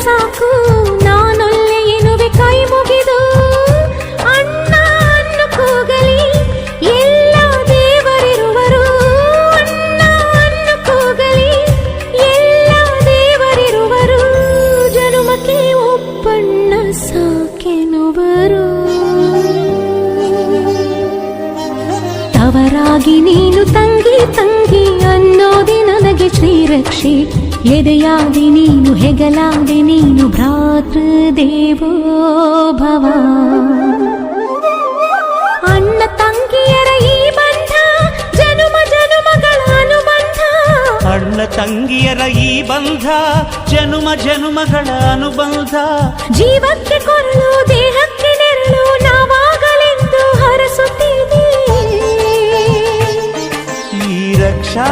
ಸಾಕು ನಾನೊಲ್ಲೆ ಎನ್ನುವೆ ಕೈ ಮುಗಿದು. ಅಣ್ಣ ಅನ್ನು ಕೂಗಲಿ ಎಲ್ಲ ದೇವರಿರುವರು, ಅಣ್ಣ ಅನ್ನು ಕೂಗಲಿ ಎಲ್ಲ ದೇವರಿರುವರು. ಜನುಮಕ್ಕೆ ಒಬ್ಬಣ್ಣ ಸಾಕೆನುವರು. ತವರಾಗಿ ನೀನು ತಂಗಿ ತಂಗಿ ಅನ್ನೋದೆ ನನಗೆ ಶ್ರೀರಕ್ಷೆ. ಎದೆಯಾದಿ ನೀನು ಹೆಗಲಾದಿ ನೀನು ಭ್ರಾತೃದೇವೋ ಭವ. ಅಣ್ಣ ತಂಗಿಯರ ಈ ಬಂಧ ಜನುಮ ಜನುಮಗಳ ಅನುಬಂಧ. ಅಣ್ಣ ತಂಗಿಯರ ಈ ಬಂಧ ಜನುಮ ಜನುಮಗಳ ಅನುಬಂಧ. ಜೀವಕ್ಕೆ ಕೊರಳು ದೇಹಕ್ಕೆ ನೆರಳು ನಾವಾಗಲೆಂದು ಹರಸುತ್ತೀವಿ. ಈ ರಕ್ಷಾ